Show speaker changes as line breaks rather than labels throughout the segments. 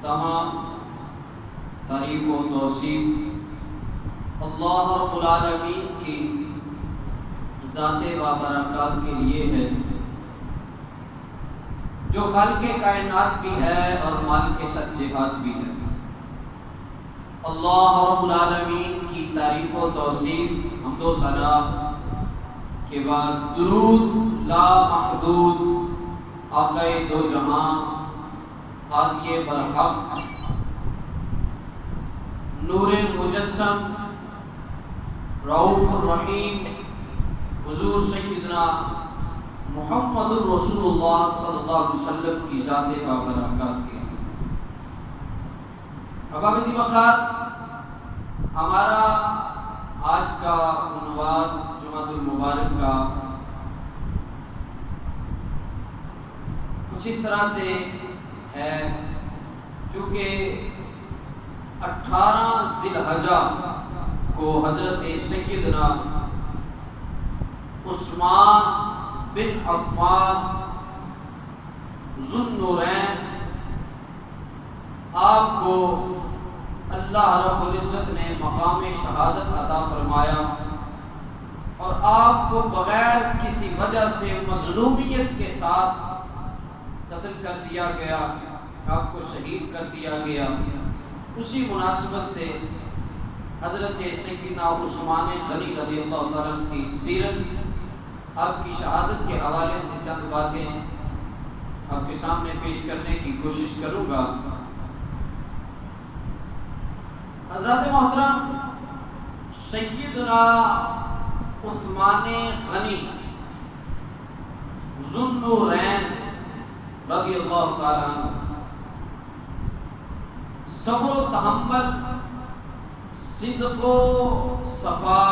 تمام تعریف و توصیف اللہ رب العالمین کی ذات بابرکات کے لیے ہے، جو خالق کائنات بھی ہے اور مالک سچیات بھی ہے۔ اللہ رب العالمین کی تعریف و توصیف حمد و ثنا کے بعد درود لا محدود آقائے دو جہاں ہادی برحق نور مجسم رؤوف الرحیم حضور سیدنا محمد رسول اللہ صلی اللہ علیہ وسلم کی ذات بابرکات کے لیے۔ احباب ذی مقام، ہمارا آج کا عنوان جمعۃ المبارک کا کچھ اس طرح سے ہے، چونکہ 18 ذی الحجہ کو حضرت سیدنا عثمان بن عفان ذو النورین آپ کو اللہ رب العزت نے مقام شہادت عطا فرمایا اور آپ کو بغیر کسی وجہ سے مظلومیت کے ساتھ قتل کر دیا گیا، آپ کو شہید کر دیا گیا۔ اسی مناسبت سے حضرت سیدنا عثمان غنی رضی اللہ تعالیٰ کی سیرت، آپ کی شہادت کے حوالے سے چند باتیں آپ کے سامنے پیش کرنے کی کوشش کروں گا۔ حضرات محترم، سیدنا عثمان غنی ذو النورین رضی اللہ تعالیٰ عنہ صبر و تحمل، صدق و صفا،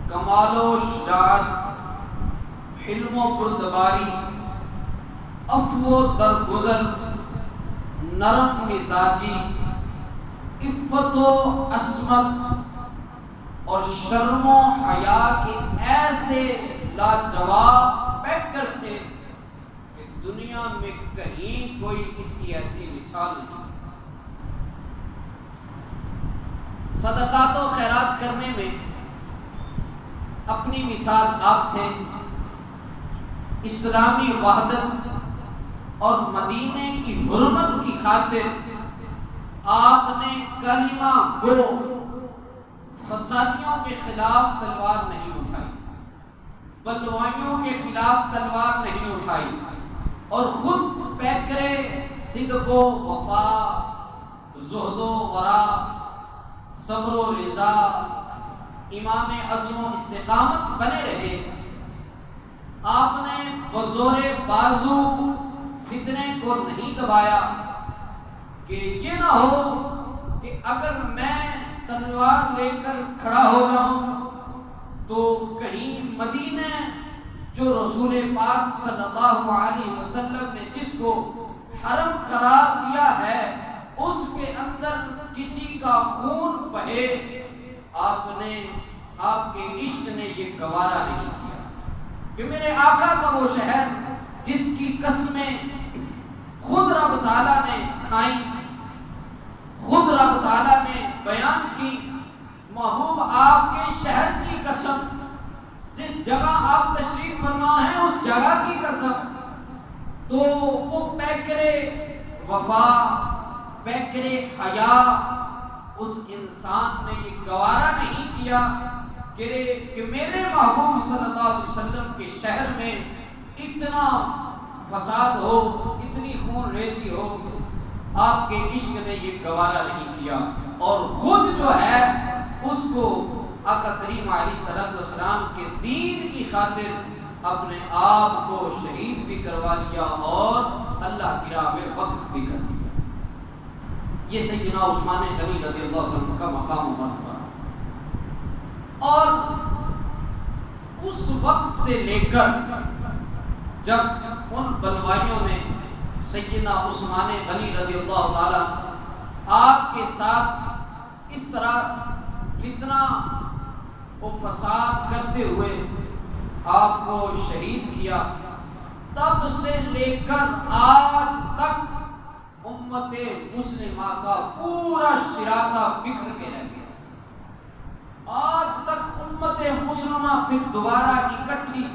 کمال و شجاعت، حلم و بردباری، عفو و درگزر، نرم مزاجی، عفت و عصمت اور شرم و حیا کے ایسے لاجواب پیکر تھے کہ دنیا میں کہیں کوئی اس کی ایسی مثال نہیں۔ صدقات و خیرات کرنے میں اپنی مثال آپ تھے۔ اسلامی وحدت اور مدینے کی حرمت کی خاطر آپ نے کلمہ گو فسادیوں کے خلاف تلوار نہیں اٹھائی، بلوائیوں کے خلاف تلوار نہیں اٹھائی، اور خود پیکرے صدق و وفا، زہد و ورع، صبر و رضا، امام عزم و استقامت بنے رہے۔ آپ نے بزور بازو فتنے کو نہیں دبایا کہ یہ نہ ہو کہ اگر میں تلوار لے کر کھڑا ہو جاؤں تو کہیں مدینہ جو رسول پاک صلی اللہ علیہ وسلم نے جس کو حرم قرار دیا ہے اس کے اندر کسی کا خون بہے۔ آپ کے عشق نے یہ گوارا نہیں کیا کہ میرے آقا کا وہ شہر جس کی قسمیں خود رب تعالیٰ نے کھائیں، خود رب تعالیٰ نے بیان کی، محبوب آپ کے شہر کی قسم، جس جگہ آپ تشریف فرما ہیں اس جگہ کی قسم، تو وہ پیکرے وفا، پیکرے حیا، اس انسان نے یہ گوارا نہیں کیا کہ میرے محبوب صلی اللہ علیہ وسلم کے شہر میں اتنا فساد ہو، اتنی خون ریزی ہو۔ آپ کے عشق نے یہ گوارا نہیں کیا اور خود جو ہے اس کو آقا کریم علیہ الصلوۃ والسلام کے دین کی خاطر اپنے آپ کو شہید بھی کروا لیا اور اللہ کی راہ میں وقف بھی کر دیا۔ یہ سیدنا عثمان غنی رضی اللہ عنہ کا مقام و مرتبہ، اور اس وقت سے لے کر جب ان بلوائیوں نے سیدنا عثمان غنی رضی اللہ تعالی آپ کے ساتھ اس طرح فتنہ و فساد کرتے ہوئے آپ کو شہید کیا، تب سے لے کر آج تک امت مسلمہ کا پورا شرازہ بکھر کے رہ گیا. آج تک امت مسلمہ پھر دوبارہ اکٹھی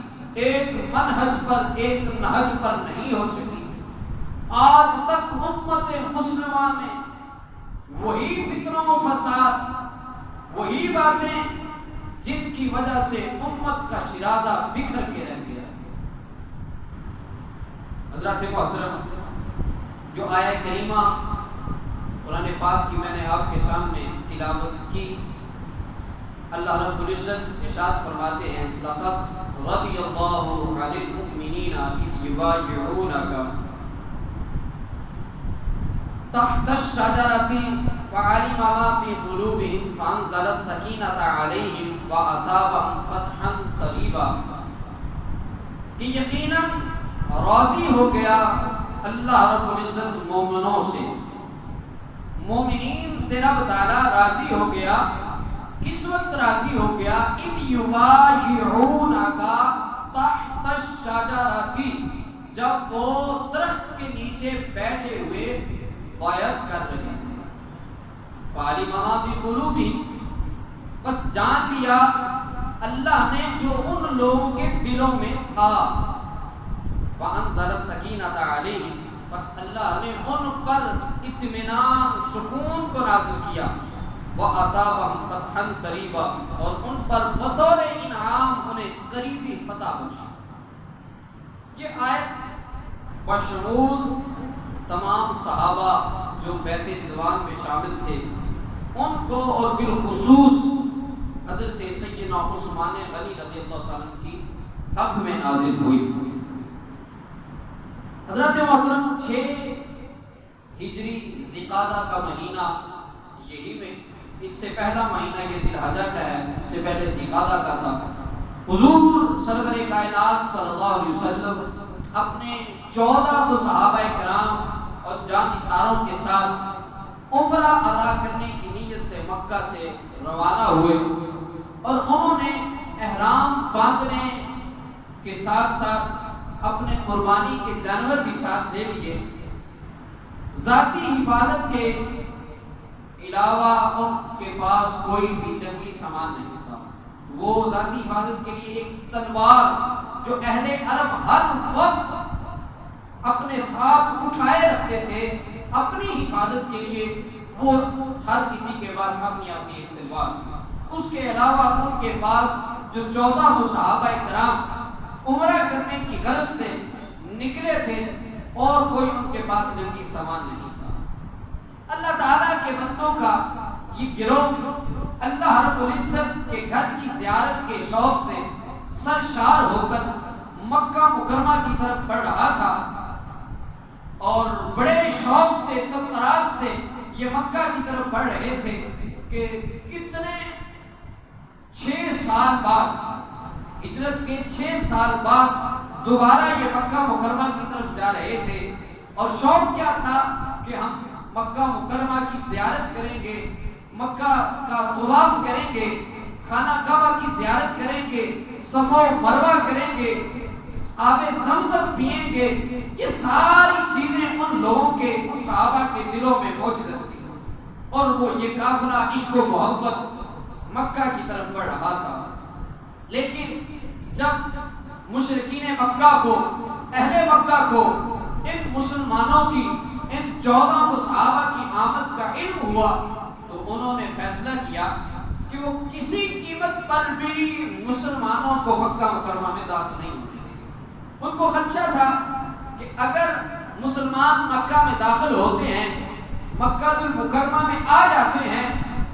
ایک منہج پر، ایک نہج پر نہیں ہو سکی. آج تک امت مسلمہ میں وہی فتنوں و فساد، وہی باتیں جن کی وجہ سے امت کا شرازہ بکھر کے رہ گیا. حضرات محترم، جو آیہ کریمہ قرآن پاک کی میں نے آپ کے سامنے تلاوت کی، اللہ رب العزت ارشاد فرماتے ہیں لقد رضی اللہ عن المؤمنین اذ یبایعونک تحت الشجرۃ فعلم ما فی قلوبہم فانزل السکینۃ علیہم واثابہم فتحا قریبا. کہ یقیناً راضی ہو گیا اللہ رب العزت مومنوں سے، مومنین سے رب تعالیٰ راضی ہو گیا. کس وقت راضی ہو گیا؟ اذ یبایعونک تحت الشجرۃ، جب وہ درخت کے نیچے بیٹھے ہوئے بیعت کر رہے تھے. فعلم ما فی قلوبہم، بس جان لیا اللہ نے جو ان لوگوں کے دلوں میں تھا. فانزل السکینۃ علیہم، بس اللہ نے ان پر اطمینان، سکون کو نازل کیا. وَأَثَابَهُمْ فَتْحًا قَرِيبًا، اور ان پر بطور انعام انہیں قریبی فتح بخشی. یہ آیت بشمول تمام صحابہ جو بیعت رضوان میں شامل تھے ان کو، اور بالخصوص حضرت سیدنا عثمان غنی رضی اللہ تعالیٰ کی حق میں نازل ہوئی. حضرت محترم، 6 ہجری ذی-القعدہ کا مہینہ، یہی میں اس سے پہلا مہینہ یہ ذی الحجہ کا ہے، اس سے پہلے ذی-القعدہ کا تھا. حضور سرور کائنات صلی اللہ علیہ وسلم اپنے 1400 صحابہ کرام اور جانثاروں کے ساتھ عمرہ ادا کرنے کی نیت سے مکہ سے روانہ ہوئے، اور انہوں نے احرام باندھنے کے ساتھ ساتھ اپنے قربانی کے جانور بھی ساتھ لے لیے. ذاتی حفاظت کے علاوہ ان کے پاس کوئی بھی جنگی سامان نہیں تھا. وہ ذاتی حفاظت کے لیے ایک تلوار جو اہل عرب ہر وقت اپنے ساتھ اٹھائے رکھتے تھے اپنی حفاظت کے لیے، وہ ہر کسی کے پاس اپنی اپنی ایک تلوار تھی. اس کے علاوہ ان کے پاس جو 1400 صحابہ کرام عمرہ کرنے کی غرض سے نکلے تھے اور کوئی ان کے پاس جنگی سامان نہیں تھا. اللہ تعالیٰ کے بندوں کا یہ گروہ اللہ رب العزت کے گھر کی زیارت کے شوق سے سرشار ہو کر مکہ مکرمہ کی طرف بڑھ رہا تھا، اور بڑے شوق سے تمطراق سے یہ مکہ کی طرف بڑھ رہے تھے کہ کتنے 6 سال بعد، ہجرت کے 6 سال بعد دوبارہ یہ مکہ مکرمہ کی طرف جا رہے تھے. اور شوق کیا تھا کہ ہم مکہ مکرمہ کی زیارت کریں گے، مکہ کا طواف کریں گے، خانہ کعبہ کی زیارت کریں گے، صفا و مروہ کریں گے، آب زمزم پئیں گے. یہ ساری چیزیں ان لوگوں کے، ان صحابہ کے دلوں میں موجود تھی، اور وہ یہ قافلہ عشق و محبت مکہ کی طرف بڑھ رہا تھا. لیکن جب مشرکین مکہ کو، اہل مکہ کو ان مسلمانوں کی، ان 1400 صحابہ کی آمد کا علم ہوا تو انہوں نے فیصلہ کیا کہ وہ کسی قیمت پر بھی مسلمانوں کو مکہ مکرمہ میں داخل نہیں ہونے دیں گے. ان کو خدشہ تھا کہ اگر مسلمان مکہ میں داخل ہوتے ہیں، مکہ المکرمہ میں آ جاتے ہیں،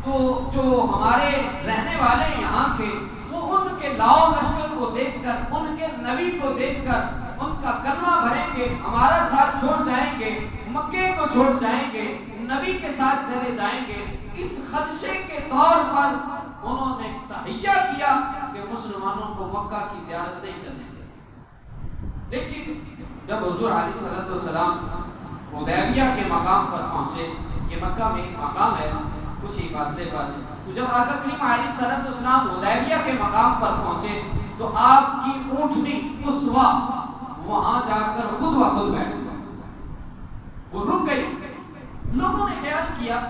تو جو ہمارے رہنے والے یہاں کے، وہ ان کے لاؤ لشکر کو دیکھ کر، ان کے نبی کو دیکھ کر ان کا کلمہ بھریں گے، ہمارا ساتھ چھوڑ جائیں گے، مکے کو چھوڑ جائیں گے، نبی کے ساتھ چلے جائیں گے. اس خدشے کے طور پر انہوں نے تہیہ کیا کہ مسلمانوں کو مکہ کی زیارت نہیں کرنے دیں. لیکن جب حضور علیہ الصلوۃ والسلام حدیبیہ کے مقام پر پہنچے، یہ مکہ میں ایک مقام ہے کچھ ہی فاصلے پر، تو جب آقا کریم علیہ الصلوۃ والسلام حدیبیہ کے مقام پر پہنچے تو آپ کی اونٹنی اسوا وہاں جا کر خود بخود بیٹھ گئی، وہ رک گئی. کیا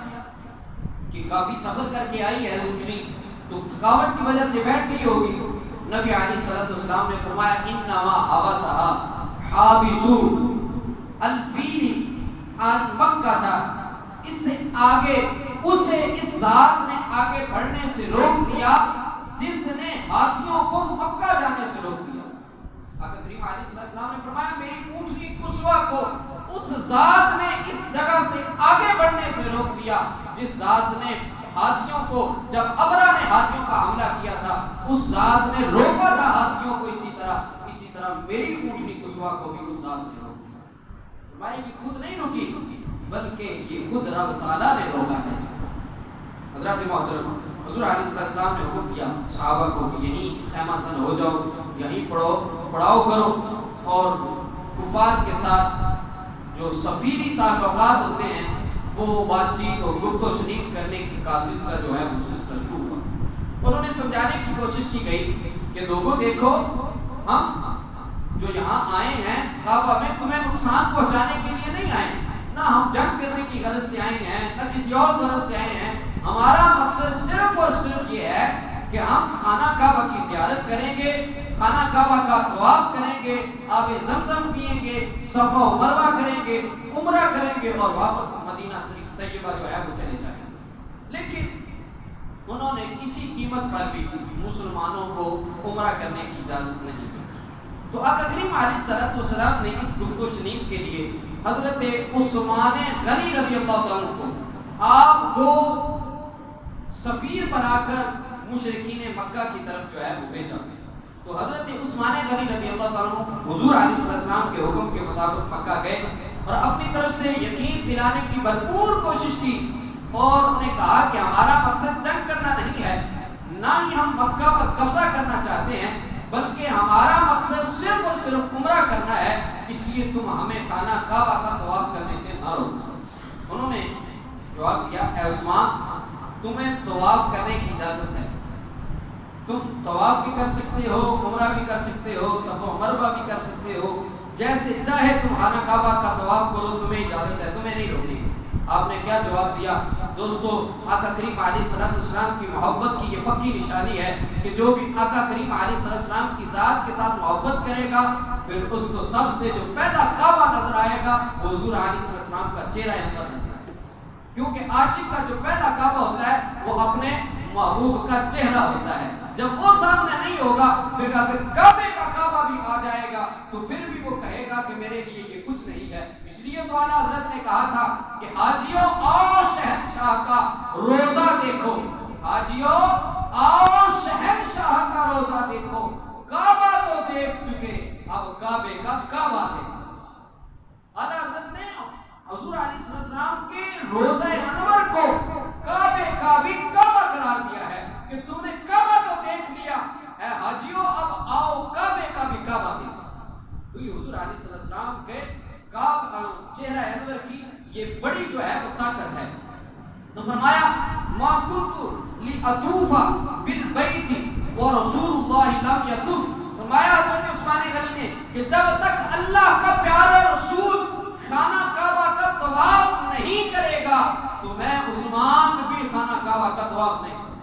کہ کافی سفر کر کے آئی ہے اونٹنی تو تھکاوٹ کی وجہ سے بیٹھ گئی ہوگی. نبی علیہ الصلوۃ والسلام نے فرمایا انما حبسها حابسو الفیل عن مکہ تھا. اس سے آگے اسے اس ذات نے آگے بڑھنے سے روک دیا جس نے ہاتھیوں کو مکہ جانے سے روک دیا. آقا کریم علیہ السلام نے فرمایا میری اونٹنی قصوہ کو اس ذات نے اس جگہ سے آگے بڑھنے سے روک دیا جس ذات نے ہاتھیوں کو جب ابرا نے ہاتھیوں کا حملہ کیا تھا اس ذات نے روکا تھا ہاتھیوں کو. اسی طرح میری اونٹنی قصوہ کو بھی اس ذات نے روک دیا. فرمایا یہ خود نہیں رکی بلکہ یہ خود رب تعالیٰ نے روکا ہے. حضرات محترم حضور علیہ السلام نے حکم کیا صحابہ کو کہ یہیں خیمہ زن ہو جاؤ, یہیں پڑاؤ کرو اور کفار کے ساتھ جو سفیری تعلقات ہوتے ہیں وہ بات چیت اور گفت و شنید کرنے کا سلسلہ جو ہے وہ سلسلہ شروع ہوا. انہوں نے سمجھانے کی کوشش کی گئی کہ لوگوں دیکھو ہم جو یہاں آئے ہیں کعبہ میں تمہیں نقصان پہنچانے کے لیے نہیں آئے, نہ ہم جنگ کرنے کی غرض سے آئے ہیں نہ کسی اور غرض سے آئے ہیں. ہمارا مقصد صرف اور صرف یہ ہے کہ ہم خانہ کعبہ کی زیارت کریں گے, خانہ کعبہ کا طواف کریں گے, آب زمزم پیئیں گے, صفا و مروہ کریں گے, عمرہ کریں گے اور واپس مدینہ طیبہ جو ہے وہ چلے جائیں گے. لیکن انہوں نے کسی قیمت پر بھی مسلمانوں کو عمرہ کرنے کی اجازت نہیں دی. تو آقا کریم علیہ السلام نے اس گفت و شنید کے لیے حضرت عثمان غنی رضی اللہ تعالیٰ کو آپ کو سفیر بنا کر مشرکین مکہ کی طرف جو ہے وہ بھیجا. تو حضرت عثمان غنی رضی اللہ تعالیٰ حضور علیہ السلام کے حکم کے مطابق مکہ گئے اور اپنی طرف سے یقین دلانے کی بھرپور کوشش کی اور انہوں نے کہا کہ ہمارا مقصد جنگ کرنا نہیں ہے, نہ ہی ہم مکہ پر قبضہ کرنا چاہتے ہیں, بلکہ ہمارا مقصد صرف اور صرف عمرہ کرنا ہے, اس لیے تم ہمیں خانہ کعبہ کا طواف کرنے سے نہ روکنا. انہوں نے جواب دیا اے عثمان تمہیں طواف کرنے کی اجازت ہے, تم طواف بھی کر سکتے ہو, عمرہ بھی کر سکتے ہو, صفا و مروہ بھی کر سکتے ہو, جیسے چاہے تم خانہ کعبہ کا طواف کرو, تمہیں اجازت ہے, تمہیں نہیں روکیں گے. آپ نے کیا جواب دیا؟ دوستو آقا کریم علیہ السلام کی محبت کی یہ پکی نشانی ہے کہ جو بھی آقا کریم علیہ السلام کی ذات کے ساتھ محبت کرے گا پھر اس کو سب سے جو پہلا کعبہ نظر آئے گا وہ حضور علیہ السلام کا چہرہ انور نظر آئے گا. کیونکہ عاشق کا جو پہلا کعبہ ہوتا ہے وہ اپنے محبوب کا چہرہ ہوتا ہے. جب وہ سامنے نہیں ہوگا پھر اگر کعبے کا کعبہ بھی آ جائے گا تو پھر بھی وہ کہے گا کہ میرے لیے یہ کچھ نہیں ہے. اس لیے تو اعلیٰ حضرت نے کہا تھا کہ حاجیوں آؤ شہنشاہ کا روزہ دیکھو, حاجیوں آؤ شہنشاہ کا روزہ دیکھو, کعبہ تو دیکھ چکے اب کعبے کا کعبہ دیکھو. اعلیٰ حضرت نے حضور علیہ السلام کے روزہ انور کو کعبے کا بھی کعبہ قرار دیا ہے کہ تم نے کعبہ تو دیکھ لیا, اے حاجیوں اب آؤ کعبے کا بھی کعبہ دیکھو. تو یہ حضور علیہ السلام کے چہرہ انور کی یہ بڑی جو ہے وہ طاقت ہے. تو فرمایا ما کنت لأطوف بالبیت ورسول اللہ لم یطف. فرمایا حضرت عثمان غنی نے کہ جب تک اللہ کا پیارا رسول خانہ کعبہ کا طواف نہیں کرے گا تو میں عثمان بھی خانہ کعبہ کا طواف نہیں کروں.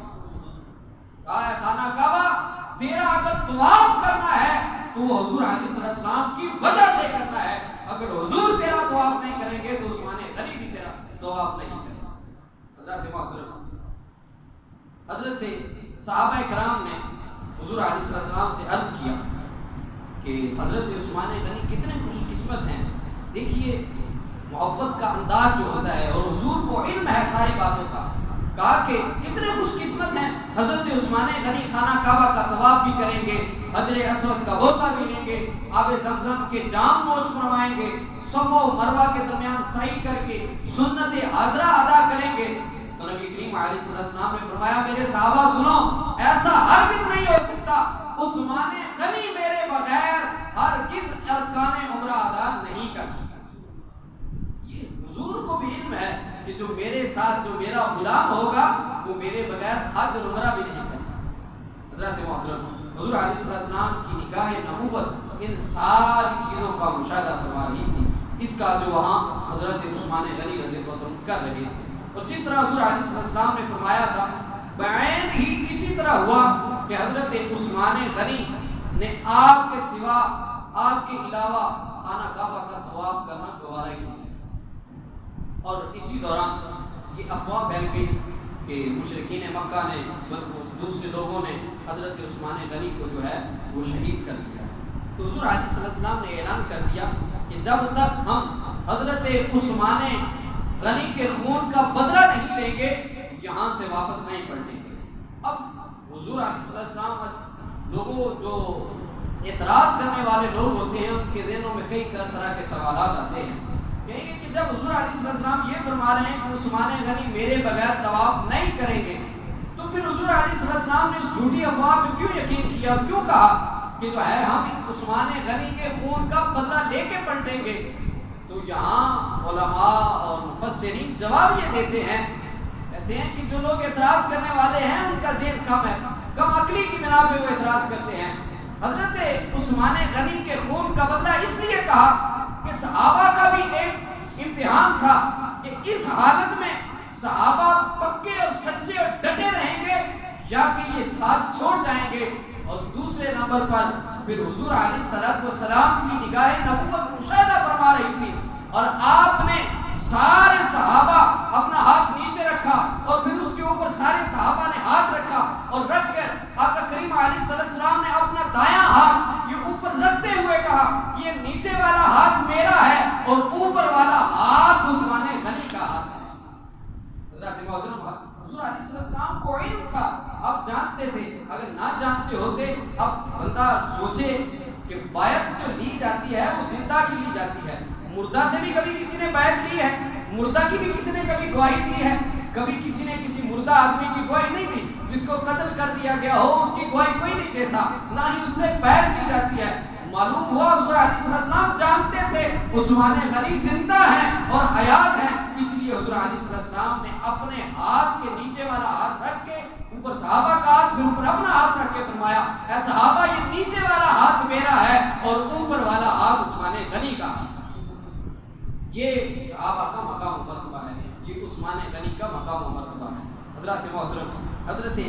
خانہ کعبہ تیرا اگر طواف کرنا ہے تو وہ حضور علیہ السلام کی وجہ سے کرنا ہے, اگر حضور تیرا طواف نہیں کریں گے تو عثمان غنی بھی تیرا طواف نہیں کریں گے. حضرت محترم حضرت صحابہ کرام نے حضور علیہ السلام سے عرض کیا کہ حضرت عثمان غنی کتنے خوش قسمت ہیں, دیکھیے محبت کا انداز جو ہوتا ہے اور حضور کو علم ہے ساری باتوں کا. کہا کہ کتنے خوش قسمت ہیں حضرت عثمان غنی خانہ کعبہ کا طواف بھی کریں گے, حجر اسود کا بوسہ بھی لیں گے, آب زمزم کے جام نوش فرمائیں گے, صفا و مروہ کے درمیان سعی کر کے سنت حاضرہ ادا کریں گے. تو نبی کریم علیہ السلام نے فرمایا میرے صحابہ سنو, ایسا ہرگز نہیں ہو سکتا, عثمان غنی میرے بغیر ہرگز ارکان عمرہ ادا نہیں کر سکتا. یہ حضور کو بھی علم ہے کہ جو میرے ساتھ جو میرا غلام ہوگا وہ میرے بغیر حج اور عمرہ بھی نہیں کر سکتا. حضرت محترم حضور علیہ السلام کی نگاہ نبوت ان ساری چیزوں کا مشاہدہ فرما رہی تھی. اس کا جو وہاں حضرت عثمان غنی رضی اللہ عنہ کر رہے تھے. اور جس طرح حضور علیہ السلام نے فرمایا تھا بعین ہی اسی طرح ہوا کہ حضرت عثمان غنی نے آپ کے سوا، آپ کے علاوہ خانہ کعبہ کا طواف کرنا گوارا ہی نہیں۔ اور اسی دوران یہ افواہ پھیل گئی کہ مشرکین مکہ نے دوسرے لوگوں نے حضرت عثمان غنی کو جو ہے وہ شہید کر دیا۔ تو حضور علیہ السلام نے اعلان کر دیا کہ جب تک ہم حضرت عثمان غنی کے خون کا بدلہ نہیں لیں گے یہاں سے واپس نہیں پلٹیں گے۔ اب حضور علیہ السلام لوگوں جو اعتراض کرنے والے لوگ ہوتے ہیں ان کے ذہنوں میں کئی طرح کے سوالات آتے ہیں کہ جب حضور علیہ السلام یہ فرما رہے ہیں کہ عثمان غنی میرے بغیر طواف نہیں کریں گے تو پھر حضور علیہ السلام نے اس جھوٹی افواہ پہ کیوں یقین کیا، کیوں کہا کہ جو ہے ہم عثمان غنی کے خون کا بدلہ لے کے پلٹیں گے؟ تو یہاں علماء اور مفسرین جواب یہ دیتے ہیں، کہتے ہیں کہ جو لوگ اعتراض کرنے والے ہیں ان کا ذہن کم ہے، کم عقلی کی بنا پہ وہ اعتراض کرتے ہیں۔ حضرت عثمان غنی کے خون کا بدلہ اس لیے کہا کہ صحابہ کا بھی ایک امتحان تھا کہ اس حالت میں صحابہ پکے اور سچے اور ڈٹے رہیں گے یا کہ یہ ساتھ چھوڑ جائیں گے۔ اور دوسرے نمبر پر پھر حضور علیہ السلام کی نگاہ نبوت مشاہدہ فرما رہی تھی اور آپ نے سارے صحابہ اپنا ہاتھ نیچے رکھا اور پھر اس کے اوپر سارے صحابہ نے ہاتھ رکھا اور رکھ کر آقا کریم علیہ السلام نے اپنا دایاں ہاتھ یہ اوپر رکھتے ہوئے کہا کہ یہ نیچے والا ہاتھ میرا ہے اور اوپر والا ہاتھ عثمان غنی کا ہاتھ ہے۔ حضرت محترم حضور علیہ السلام کو علم تھا، آپ جانتے تھے، اگر نہ جانتے ہوتے اب بندہ سوچے کہ بیعت جو لی جاتی ہے وہ زندہ کی لی جاتی ہے، مردہ سے بھی کبھی کسی نے بیعت لی ہے، مردہ کی بھی کسی نے کبھی گواہی دی ہے، کبھی کسی نے کسی مردہ آدمی کی گواہی نہیں دی، جس کو قتل کر دیا گیا ہو اس کی گواہی کوئی نہیں دیتا، نہ ہی اس سے بیعت لی جاتی ہے۔ معلوم ہوا حضور علیہ السلام جانتے تھے عثمان غنی زندہ ہیں اور حیات ہیں، اس لیے حضور علیہ السلام نے اپنے ہاتھ کے نیچے والا ہاتھ رکھ کے اوپر صحابہ کا ہاتھ پھر اوپر اپنا ہاتھ رکھ کے فرمایا اے صحابہ یہ نیچے والا ہاتھ میرا ہے اور اوپر والا ہاتھ عثمان غنی کا۔ یہ صحابہ کا مقام و مرتبہ ہے، یہ عثمان غنی کا مقام و مرتبہ ہے۔ حضرات محترم، حضرت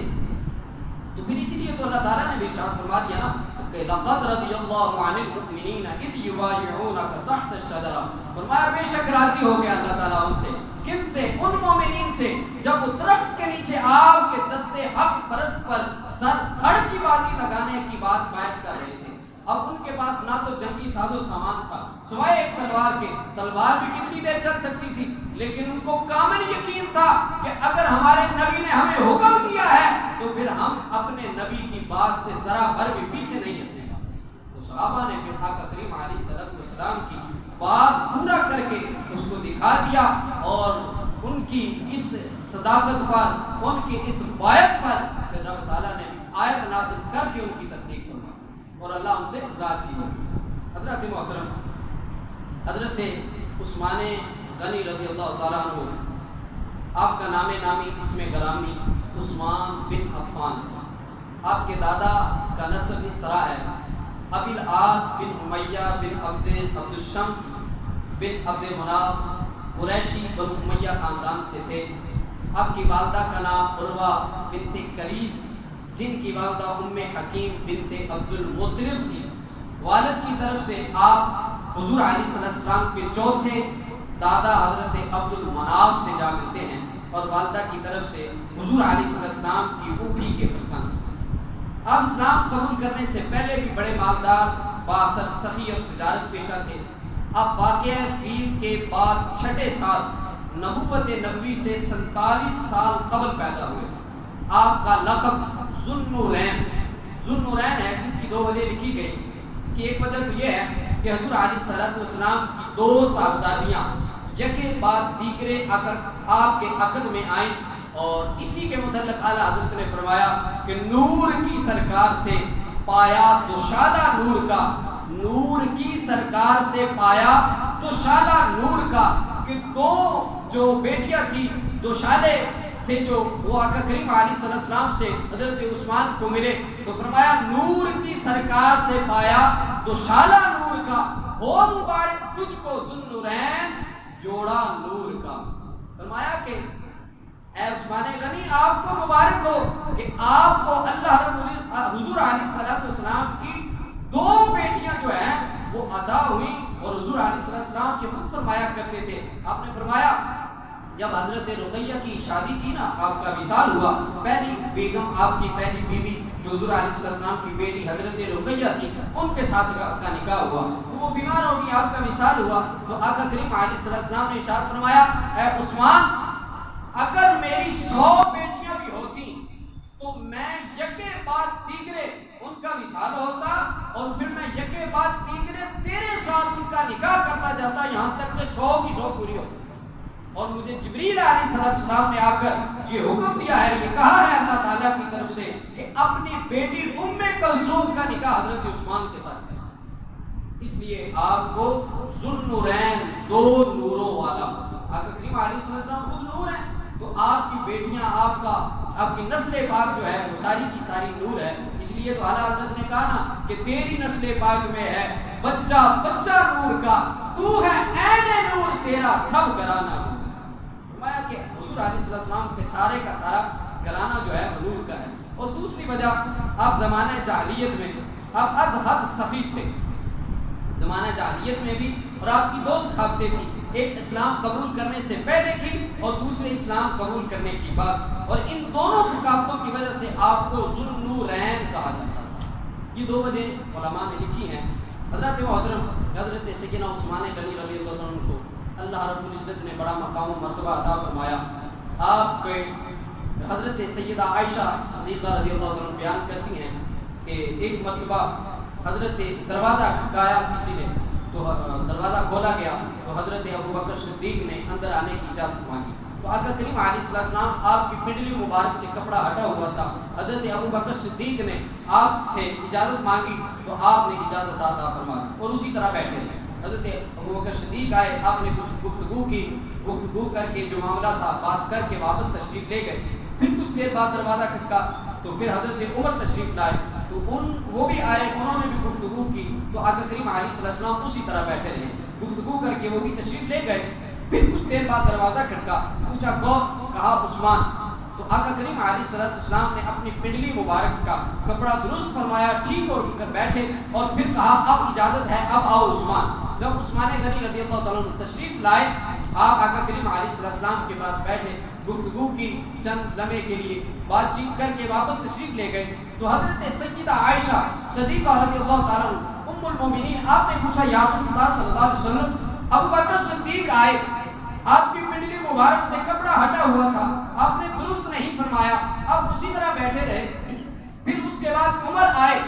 تو پھر اسی لیے تو اللہ تعالیٰ نے بھی ارشاد فرما دیا نا کہ لقد رضی اللہ عن المؤمنین اذ یبایعونک تحت الشجرہ، فرمایا بے شک راضی ہو گیا اللہ تعالیٰ ان سے، کن سے؟ ان مومنین سے جب وہ درخت کے نیچے آپ کے دستے حق پرست پر سر دھڑ کی بازی لگانے کی بات بیعت کر رہے تھے۔ اب ان کے پاس نہ تو جنگی ساز و سامان تھا سوائے ایک تلوار کے، تلوار بھی کتنی دیر چل سکتی تھی، لیکن ان کو کامل یقین تھا کہ اگر ہمارے نبی نے ہمیں حکم کیا ہے تو پھر ہم اپنے نبی کی بات سے ذرا بھر بھی پیچھے نہیں ہٹنے گا۔ تو صحابہ نے پھر آقا کریم علیہ السلام کی بات پورا کر کے اس کو دکھا دیا اور ان کی اس صداقت پر، ان کی اس بیعت پر پھر رب تعالیٰ نے آیت نازل کر کے ان کی تصدیق فرمائی اور اللہ ان سے راضی ہو۔ حضرت محترم، حضرت عثمان غنی رضی اللہ تعالیٰ عنہ، آپ کا نام نامی اسم گرامی عثمان بن عفان ہے۔ آپ کے دادا کا نسب اس طرح ہے، ابی العاص بن امیہ بن عبد الشمس بن عبد مناف قریشی بن امیہ خاندان سے تھے۔ آپ کی والدہ کا نام عروہ بنت کلیس، جن کی والدہ ام حکیم بنت عبد المطلب تھی۔ والد کی طرف سے آپ حضور علیہ السلام کے چوتھے دادا حضرت عبد المناف سے جا ملتے ہیں اور والدہ کی طرف سے حضور علیہ السلام کی پھوپھی کے فرزند۔ آپ اسلام قبول کرنے سے پہلے بھی بڑے مالدار، بااثر، سخی اور تجارت پیشہ تھے۔ آپ واقعہ فیل کے بعد چھٹے سال نبوت نبوی سے 47 سال قبل پیدا ہوئے۔ آپ کا لقب ذوالنورین ہے، جس کی دو وجہ لکھی گئی۔ اس کی ایک وجہ تو یہ ہے کہ حضور علیہ السلام کی دو صاحبزادیاں یکے بعد دیگرے آپ کے عقد میں آئیں اور اسی کے متعلق اعلیٰ حضرت نے فرمایا کہ نور کی سرکار سے پایا دوشالہ نور کا، نور کی سرکار سے پایا دوشالہ نور کا، کہ دو جو بیٹیاں تھی دوشالے تھے جو وہ آقا کریم علیہ السلام سے حضرت عثمان کو ملے تو فرمایا نور کی سرکار سے پایا دوشالہ نور کا، ہو مبارک تجھ کو ذوالنورین جوڑا نور کا۔ فرمایا کہ اے عثمان غنی آپ کو مبارک ہو کہ آپ کو اللہ رب حضور علیہ السلام کی 2 بیٹیاں جو ہیں وہ عطا ہوئی، اور حضور علیہ السلام کے خود فرمایا کرتے تھے، آپ نے فرمایا جب حضرت رقیہ کی شادی کی نا، آپ کا وصال ہوا، پہلی بیگم آپ کی پہلی بیوی جو حضور علیہ السلام کی بیٹی حضرت رقیہ تھی، ان کے ساتھ کا نکاح ہوا، تو وہ بیمار ہو گئی، آپ کا وصال ہوا، تو آقا کریم علیہ السلام نے ارشاد فرمایا اے عثمان اگر میری 100 بیٹیاں بھی ہوتی تو میں یکے بعد دیگرے ان کا وصال ہوتا، اور پھر میں یکے بعد دیگرے تیرے ساتھ ان کا نکاح کرتا جاتا، یہاں تک کہ 100 کی 100 پوری ہوتی۔ اور مجھے جبریل علیہ السلام نے آ کر یہ حکم دیا ہے، یہ کہا ہے اللہ تعالیٰ کی طرف سے کہ اپنی بیٹی ام کلثوم کا نکاح حضرت عثمان کے ساتھ کریں۔ اس لیے آپ کو ذوالنورین 2 نوروں والا، آقا کریم علیہ السلام خود نور ہیں، تو آپ کی بیٹیاں آپ کی نسل پاک جو ہے وہ ساری کی ساری نور ہے۔ اس لیے تو اعلیٰ حضرت نے کہا نا کہ تیری نسل پاک میں ہے بچہ بچہ نور کا، تو ہے عین نور تیرا سب گھرانہ، فرمایا کہ حضور علیہ السلام کے سارے کا سارا گھرانہ جو ہے وہ نور کا ہے۔ اور دوسری وجہ، آپ زمانہ جاہلیت میں آپ از حد سخی تھے، زمانہ جاہلیت میں بھی، اور آپ کی 2 ثقافتیں تھیں، ایک اسلام قبول کرنے سے پہلے کی اور دوسرے اسلام قبول کرنے کی بعد، اور ان دونوں ثقافتوں کی وجہ سے آپ کو ذوالنورین کہا جاتا ہے۔ یہ 2 وجہ علماء نے لکھی ہیں۔ حضرت محترم حضرت سیدنا عثمان غنی رضی اللہ عنہ کو اللہ رب العزت نے بڑا مقام و مرتبہ عطا فرمایا۔ آپ کے حضرت سیدہ عائشہ صدیقہ رضی اللہ عنہ بیان کرتی ہیں کہ ایک مرتبہ حضرت دروازہ کھٹکایا کسی نے، تو دروازہ کھولا گیا تو حضرت ابوبکر صدیق نے اندر آنے کی اجازت مانگی، تو آقا کریم علیہ السلام آپ کی پنڈلی مبارک سے کپڑا ہٹا ہوا تھا، حضرت ابوبکر صدیق نے آپ سے اجازت مانگی تو آپ نے اجازت عطا فرما دی اور اسی طرح بیٹھے رہے۔ حضرت ابوبکر صدیق آئے، آپ نے کچھ گفتگو کر کے جو معاملہ تھا بات کر کے واپس تشریف لے گئے۔ پھر کچھ دیر بعد دروازہ کھٹکا تو پھر حضرت عمر تشریف لائے، تو وہ بھی آئے، انہوں نے بھی گفتگو کی، تو آقا کریم علیہ السلام اسی طرح بیٹھے رہے، گفتگو کر کے وہ بھی تشریف لے گئے۔ پھر کچھ دیر بعد دروازہ کھٹکا، پوچھا کون؟ کہا عثمان۔ تو آقا کریم علیہ السلام نے اپنی پنڈلی مبارک کا کپڑا درست فرمایا، ٹھیک ہو کر بیٹھے، اور پھر کہا اب اجازت ہے، اب آؤ عثمان۔ جب عثمان غنی رضی اللہ تعالیٰ عنہ تشریف لائے، آپ آقا کریم علیہ السلام کے پاس بیٹھے، گفتگو کی، چند لمحے کے لیے بات چیت کر کے واپس تشریف لے گئے، تو حضرت سیدہ عائشہ صدیقہ رضی اللہ تعالیٰ عنہ ام المومنین، آپ نے پوچھا یا رسول اللہ صلی اللہ علیہ وسلم ابوبکر صدیق آئے، آپ کی پنڈلی مبارک سے کپڑا ہٹا ہوا تھا، آپ نے درست نہیں فرمایا، آپ اسی طرح بیٹھے رہے۔ پھر اس کے بعد عمر آئے،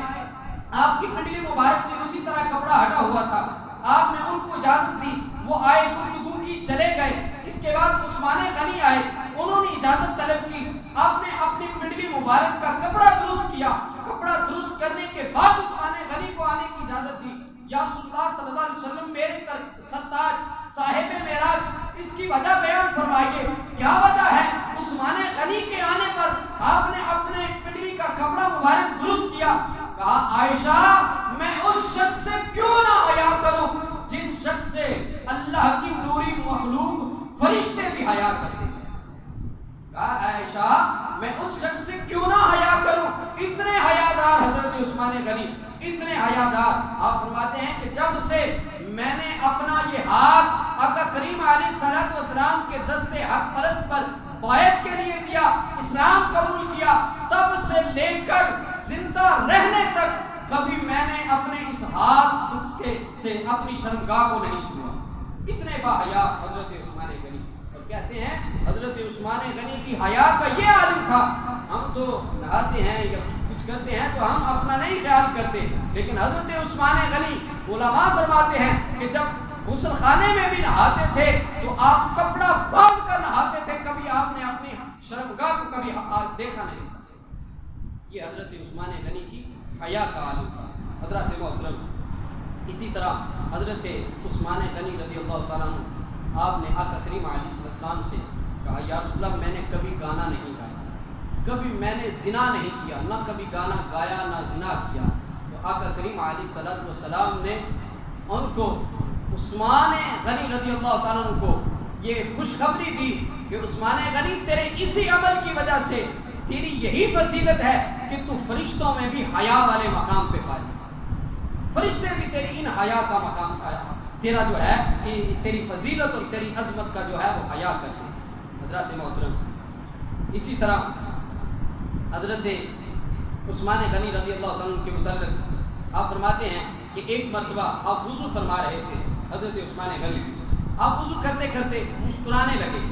آپ کی پنڈلی مبارک سے اسی طرح کپڑا ہٹا ہوا تھا، آپ نے ان کو اجازت دی، وہ آئے، گفتگو کی، چلے گئے۔ اس کے بعد عثمان غنی آئے، انہوں نے اجازت طلب کی، آپ نے اپنی پنڈلی مبارک کا کپڑا درست کیا، کپڑا درست کرنے کے بعد عثمان غنی کو آنے کی اجازت دی۔ یا رسول اللہ صلی اللہ علیہ وسلم میرے سرتاج صاحب معراج، اس کی وجہ بیان فرمائیے، کیا وجہ ہے؟ عثمان غنی کے آنے پر آپ نے اپنے پنڈلی کا کپڑا مبارک درست کیا۔ کہا عائشہ میں اس شخص سے کیوں نہ حیا کروں جس شخص سے اللہ کی نوری مخلوق فرشتے بھی حیا کرتے ہیں۔ کہا عائشہ میں اس شخص سے کیوں نہ حیا کروں، اتنے حیادار حضرت عثمان غنی، اتنے حیادار۔ آپ فرماتے ہیں کہ جب سے میں نے اپنا یہ ہاتھ آقا کریم علیہ السلام کے دست حق پرست پر بیعت کے لیے دیا، اسلام قبول کیا، تب سے لے کر زندہ رہنے تک کبھی میں نے اپنے اس ہاتھ سے اپنی شرمگاہ کو نہیں چھوا۔ اتنے باحیا حضرت عثمان غنی، اور کہتے ہیں حضرت عثمان غنی کی حیا کا یہ عالم تھا، ہم تو نہاتے ہیں یا کچھ کرتے ہیں تو ہم اپنا نہیں خیال کرتے، لیکن حضرت عثمان غنی علماء فرماتے ہیں کہ جب غسل خانے میں بھی نہاتے تھے تو آپ کپڑا باندھ کر نہاتے تھے، کبھی آپ نے اپنی شرمگاہ کو کبھی دیکھا نہیں تھا۔ یہ حضرت عثمان غنی کی حیا کا عالم تھا۔ حضرت محترم، اسی طرح حضرت عثمان غنی رضی اللہ تعالیٰ عنہ، آپ نے آقا کریم علیہ السلام سے کہا یا رسول اللہ میں نے کبھی گانا نہیں گایا، کبھی میں نے زنا نہیں کیا، نہ کبھی گانا گایا نہ زنا کیا۔ تو آقا کریم علیہ السلام نے ان کو عثمان غنی رضی اللہ تعالیٰ عنہ کو یہ خوشخبری دی کہ عثمان غنی تیرے اسی عمل کی وجہ سے تیری یہی فضیلت ہے کہ تو فرشتوں میں بھی حیا والے مقام پہ فائز ہے، فرشتے بھی تیری ان حیا کا مقام پایا، تیرا جو ہے تیری فضیلت اور تیری عظمت کا جو ہے وہ حیا کرتے ہیں۔ حضرات محترم، اسی طرح حضرت عثمان غنی رضی اللہ تعالیٰ عنہ کے متعلق آپ فرماتے ہیں کہ ایک مرتبہ آپ وضو فرما رہے تھے، حضرت عثمان غنی آپ وضو کرتے کرتے مسکرانے لگے،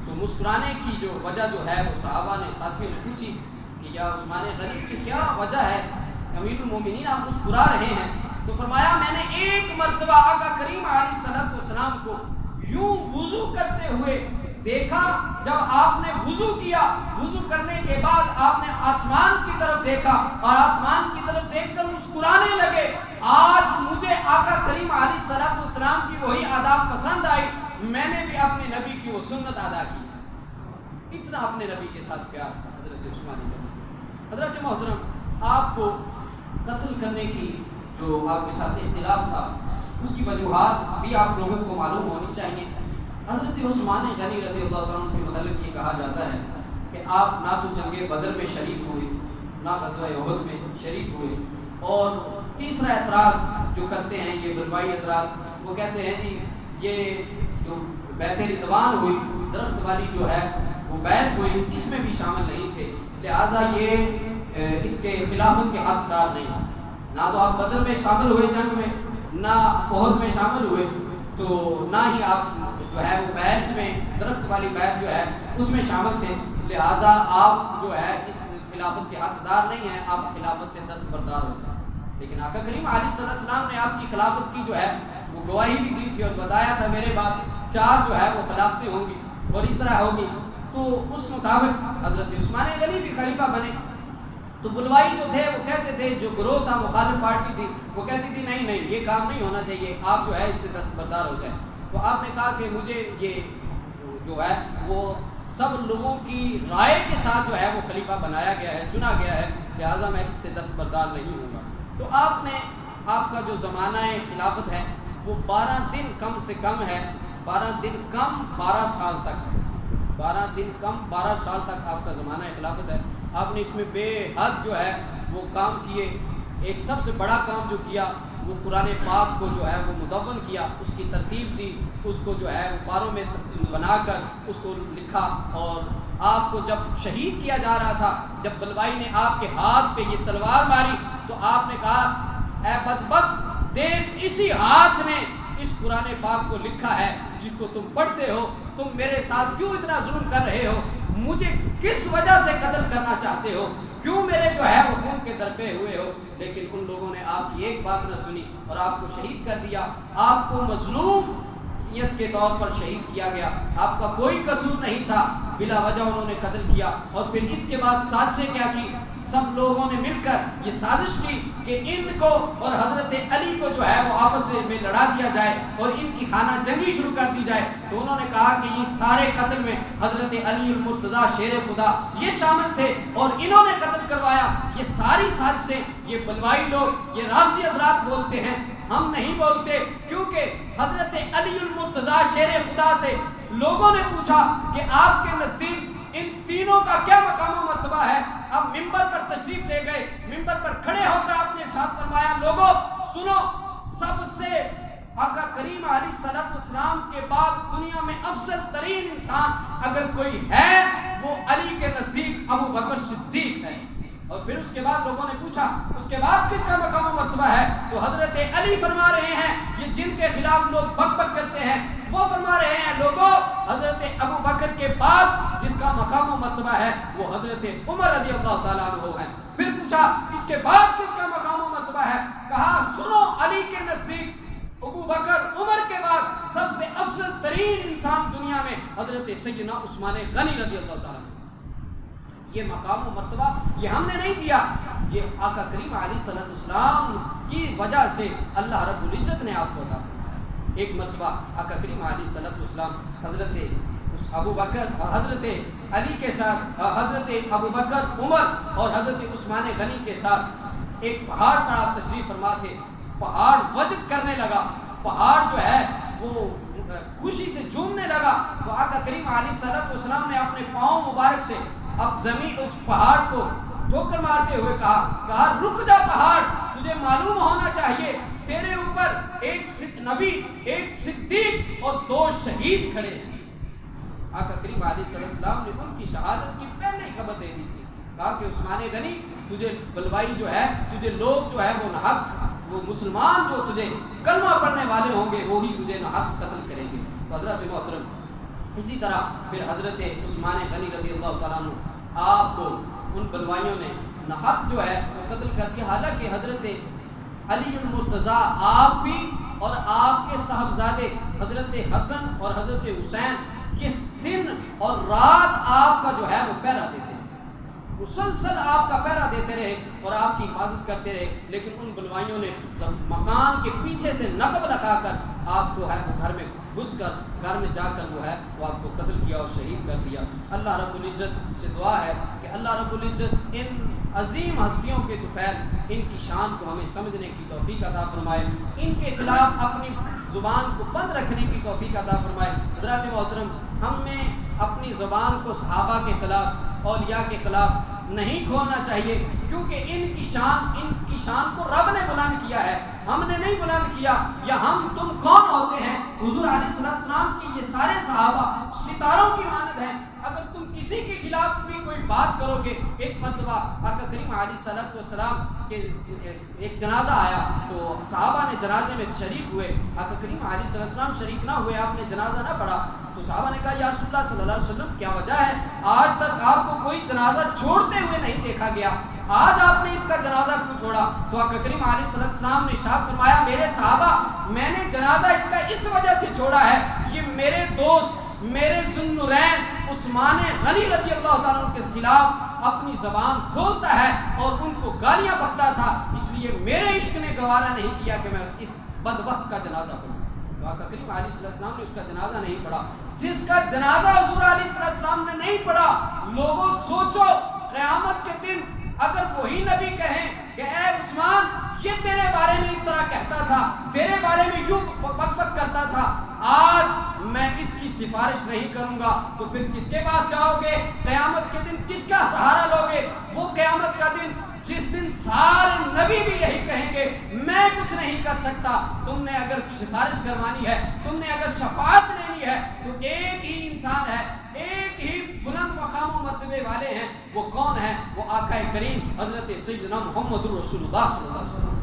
تو مسکرانے کی جو وجہ جو ہے وہ صحابہ نے ساتھیوں نے پوچھی کہ یا عثمان غنی کی کیا وجہ ہے، امیر المومنین آپ مسکرا رہے ہیں؟ تو فرمایا میں نے ایک مرتبہ آقا کریم علیہ الصلوۃ والسلام کو یوں وضو کرتے ہوئے دیکھا، جب آپ نے وضو کیا، وضو کرنے کے بعد آپ نے آسمان کی طرف دیکھا اور آسمان کی طرف دیکھ کر مسکرانے لگے، آج مجھے آقا کریم علیہ الصلوۃ والسلام کی وہی آداب پسند آئی، میں نے بھی اپنے نبی کی وہ سنت ادا کی۔ اتنا اپنے نبی کے ساتھ پیار تھا حضرت عثمان غنی۔ حضرت محترم، آپ کو قتل کرنے کی جو آپ کے ساتھ اختلاف تھا اس کی وجوہات بھی آپ لوگوں کو معلوم ہونی چاہیے۔ حضرت عثمان غنی رضی اللہ تعالیٰ عنہ کے متعلق یہ کہا جاتا ہے کہ آپ نہ تو جنگ بدر میں شریک ہوئے، نہ غزوہ احد میں شریک ہوئے، اور تیسرا اعتراض جو کرتے ہیں یہ بلوائی اعتراض، وہ کہتے ہیں جی یہ جو بیعت رضوان ہوئی، درخت والی جو ہے وہ بیعت ہوئی، اس میں بھی شامل نہیں تھے، لہٰذا یہ اس کے خلافت کے حقدار نہیں، نہ تو آپ بدر میں شامل ہوئے جنگ میں، نہ احد میں شامل ہوئے، تو نہ ہی آپ جو ہے وہ بیعت میں، درخت والی بیعت جو ہے اس میں شامل تھے، لہٰذا آپ جو ہے اس خلافت کے حقدار نہیں ہیں، آپ خلافت سے دستبردار ہو جائیں۔ لیکن آقا کریم علیہ السلام نے آپ کی خلافت کی جو ہے وہ گواہی بھی دی تھی اور بتایا تھا میرے بعد 4 جو ہے وہ خلافتیں ہوں گی اور اس طرح ہوگی، تو اس مطابق حضرت عثمان غنی بھی خلیفہ بنے۔ تو بلوائی جو تھے وہ کہتے تھے، جو گروہ تھا مخالف پارٹی تھی وہ کہتی تھی نہیں نہیں یہ کام نہیں ہونا چاہیے، آپ جو ہے اس سے دستبردار ہو جائیں۔ تو آپ نے کہا کہ مجھے یہ جو ہے وہ سب لوگوں کی رائے کے ساتھ جو ہے وہ خلیفہ بنایا گیا ہے، چنا گیا ہے، لہٰذا میں اس سے دستبردار نہیں ہوں گا۔ تو آپ کا جو زمانہ خلافت ہے وہ 12 دن کم سے کم ہے، 12 دن کم 12 سال تک ہے، 12 دن کم 12 سال تک آپ کا زمانہ خلافت ہے۔ آپ نے اس میں بے حد جو ہے وہ کام کیے۔ ایک سب سے بڑا کام جو کیا وہ قرآن پاک کو جو ہے وہ مدون کیا، اس کی ترتیب دی، اس کو جو ہے وہ پاروں میں بنا کر اس کو لکھا، اور آپ کو جب شہید کیا جا رہا تھا، جب بلوائی نے آپ کے ہاتھ پہ یہ تلوار ماری تو آپ نے کہا اے بدبخت دیکھ اسی ہاتھ نے اس قرآن پاک کو لکھا ہے جس کو تم پڑھتے ہو، تم میرے ساتھ کیوں اتنا ظلم کر رہے ہو، مجھے کس وجہ سے قتل کرنا چاہتے ہو، کیوں میرے جو ہے وہ خون کے در پہ ہوئے ہو۔ لیکن ان لوگوں نے آپ کی ایک بات نہ سنی اور آپ کو شہید کر دیا، آپ کو مظلومیت کے طور پر شہید کیا گیا، آپ کا کوئی قصور نہیں تھا، بلا وجہ انہوں نے قتل کیا۔ اور پھر اس کے بعد سازشیں کیا کی، سب لوگوں نے مل کر یہ سازش کی کہ ان کو اور حضرت علی کو جو ہے وہ آپس میں لڑا دیا جائے اور ان کی خانہ جنگی شروع کر دی جائے۔ تو انہوں نے کہا کہ یہ سارے قتل میں حضرت علی المرتضیٰ شیر خدا یہ شامل تھے اور انہوں نے قتل کروایا۔ یہ ساری سازشیں یہ بلوائی لوگ، یہ رافضی حضرات بولتے ہیں، ہم نہیں بولتے، کیونکہ حضرت علی المرتضیٰ شیر خدا سے لوگوں نے پوچھا کہ آپ کے نزدیک ان تینوں کا کیا مقام و مرتبہ ہے؟ اب ممبر پر تشریف لے گئے، ممبر پر کھڑے ہو کر آپ نے ارشاد فرمایا لوگوں سنو، سب سے آقا کریم علیہ الصلوۃ والسلام کے بعد دنیا میں افضل ترین انسان اگر کوئی ہے وہ علی کے نزدیک ابو بکر صدیق ہے۔ اور پھر اس کے بعد لوگوں نے پوچھا اس کے بعد کس کا مقام و مرتبہ ہے؟ تو حضرت علی فرما رہے ہیں، یہ جن کے خلاف لوگ بک بک کرتے ہیں وہ فرما رہے ہیں لوگوں حضرت ابو بکر کے بعد جس کا مقام و مرتبہ ہے وہ حضرت عمر رضی اللہ تعالیٰ عنہ ہیں۔ پھر پوچھا اس کے بعد کس کا مقام و مرتبہ ہے؟ کہا سنو، علی کے نزدیک ابو بکر عمر کے بعد سب سے افضل ترین انسان دنیا میں حضرت سیدنا عثمان غنی رضی اللہ تعالیٰ عنہ۔ یہ مقام و مرتبہ یہ ہم نے نہیں دیا، یہ آقا کریم علیہ السلام کی وجہ سے اللہ رب العزت نے آپ کو عطا فرمایا۔ ایک مرتبہ آقا کریم علیہ السلام حضرت ابو بکر اور حضرت علی کے ساتھ، حضرت ابو بکر عمر اور حضرت عثمان غنی کے ساتھ ایک پہاڑ پر آپ تشریف فرما تھے، پہاڑ وجد کرنے لگا، پہاڑ جو ہے وہ خوشی سے جھومنے لگا تو آقا کریم علیہ السلام نے اپنے پاؤں مبارک سے اب زمین اس پہاڑ کو ٹھوکر مارتے ہوئے کہا رک جا پہاڑ، تجھے معلوم ہونا چاہیے تیرے اوپر ایک نبی، ایک صدیق اور 2 شہید کھڑے ہیں۔ آقا کریم علیہ السلام نے ان کی شہادت کی پہلے ہی خبر دے دی تھی، کہا کہ عثمان غنی تجھے بلوائی جو ہے، تجھے لوگ جو ہے وہ ناحق، وہ مسلمان جو تجھے کلمہ پڑھنے والے ہوں گے وہی تجھے ناحق قتل کریں گے۔ حضرت محترم اسی طرح پھر حضرت عثمان غنی رضی اللہ تعالیٰ عنہ آپ کو ان بلوائیوں نے ناحق جو ہے وہ قتل کر دیا، حالانکہ حضرت علی المرتضیٰ آپ بھی اور آپ کے صاحبزادے حضرت حسن اور حضرت حسین کس دن اور رات آپ کا جو ہے وہ پہرا دیتے ہیں، مسلسل آپ کا پہرا دیتے رہے اور آپ کی حفاظت کرتے رہے، لیکن ان بلوائیوں نے مکان کے پیچھے سے نقب لگا کر آپ کو ہے وہ گھر میں گھس کر گھر میں جا کر وہ ہے وہ آپ کو قتل کیا اور شہید کر دیا۔ اللہ رب العزت سے دعا ہے کہ اللہ رب العزت ان عظیم ہستیوں کے طفیل ان کی شان کو ہمیں سمجھنے کی توفیق عطا فرمائے، ان کے خلاف اپنی زبان کو بند رکھنے کی توفیق عطا فرمائے۔ حضرات محترم، ہمیں اپنی زبان کو صحابہ کے خلاف، اولیاء کے خلاف نہیں کھولنا چاہیے، کیونکہ ان کی شان کو رب نے بلند کیا ہے، ہم نے نہیں بلند کیا۔ یا ہم تم کون ہوتے ہیں؟ حضور علیہ السلام کی یہ سارے صحابہ ستاروں کی مانند ہیں، اگر تم کسی کے خلاف بھی کوئی بات کرو گے۔ ایک مرتبہ آقا کریم علیہ السلام کے ایک جنازہ آیا تو صحابہ نے جنازے میں شریک ہوئے، آقا کریم علیہ السلام شریک نہ ہوئے، آپ نے جنازہ نہ پڑھا تو صحابہ نے کہا یا رسول اللہ صلی اللہ علیہ وسلم کیا وجہ ہے؟ آج تک آپ کو کوئی جنازہ چھوڑتے ہوئے نہیں دیکھا گیا، آج آپ نے اس کا جنازہ کیوں چھوڑا؟ تو آقا کریم علیہ السلام نے ارشاد فرمایا میرے صحابہ، میں نے جنازہ اس کا اس وجہ سے چھوڑا ہے، یہ میرے دوست میرے ذوالنورین عثمان غنی رضی اللہ تعالیٰ عنہ کے خلاف اپنی زبان کھولتا ہے اور ان کو گالیاں بکتا تھا، اس لیے میرے عشق نے گوارا نہیں کیا کہ میں اس بدبخت کا جنازہ پڑھوں۔ تو آقا کریم علیہ السلام نے اس کا جنازہ نہیں پڑھا، جس کا جنازہ حضور علیہ السلام نے نہیں پڑھا۔ لوگوں سوچو قیامت کے دن اگر وہی نبی کہیں کہ اے عثمان یہ تیرے بارے میں اس طرح کہتا تھا، تیرے بارے میں یوں بک بک کرتا تھا، آج میں اس کی سفارش نہیں کروں گا، تو پھر کس کے پاس جاؤ گے؟ قیامت کے دن کس کا سہارا لوگے؟ وہ قیامت کا دن جس دن سارے نبی بھی یہی کہیں گے میں کچھ نہیں کر سکتا۔ تم نے اگر سفارش کروانی ہے، تم نے اگر شفاعت لینی ہے تو ایک ہی انسان ہے، ایک ہی بلند مقام و مرتبے والے ہیں، وہ کون ہے؟ وہ آقا کریم حضرت سیدنا محمد رسول اللہ صلی اللہ علیہ وسلم۔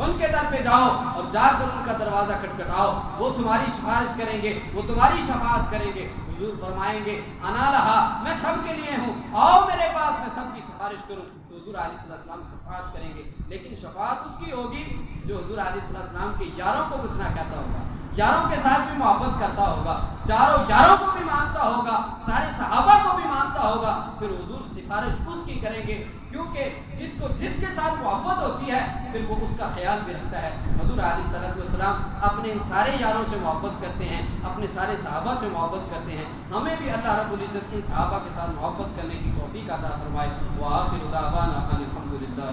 ان کے در پہ جاؤ اور جا کر ان کا دروازہ کھٹکھٹاؤ، وہ تمہاری سفارش کریں گے، وہ تمہاری شفاعت کریں گے۔ حضور فرمائیں گے انا لہا، میں سب کے لیے ہوں، آؤ میرے پاس میں سب کی سفارش کروں۔ تو حضور علیہ السلام شفاعت کریں گے، لیکن شفاعت اس کی ہوگی جو حضور علیہ السلام کے یاروں کو کچھ نہ کہتا ہوگا، یاروں کے ساتھ بھی محبت کرتا ہوگا، چاروں یاروں کو بھی مانتا ہوگا، سارے صحابہ کو بھی مانتا ہوگا، پھر حضور سفارش اس کی کریں گے، کیونکہ جس کے ساتھ محبت ہوتی ہے پھر وہ اس کا خیال بھی رکھتا ہے۔ حضور علیہ السلام اپنے ان سارے یاروں سے محبت کرتے ہیں، اپنے سارے صحابہ سے محبت کرتے ہیں، ہمیں بھی اللہ رب العزت ان صحابہ کے ساتھ محبت کرنے کی توفیق عطا فرمائے۔ وآخر دعوانا ان الحمد للہ۔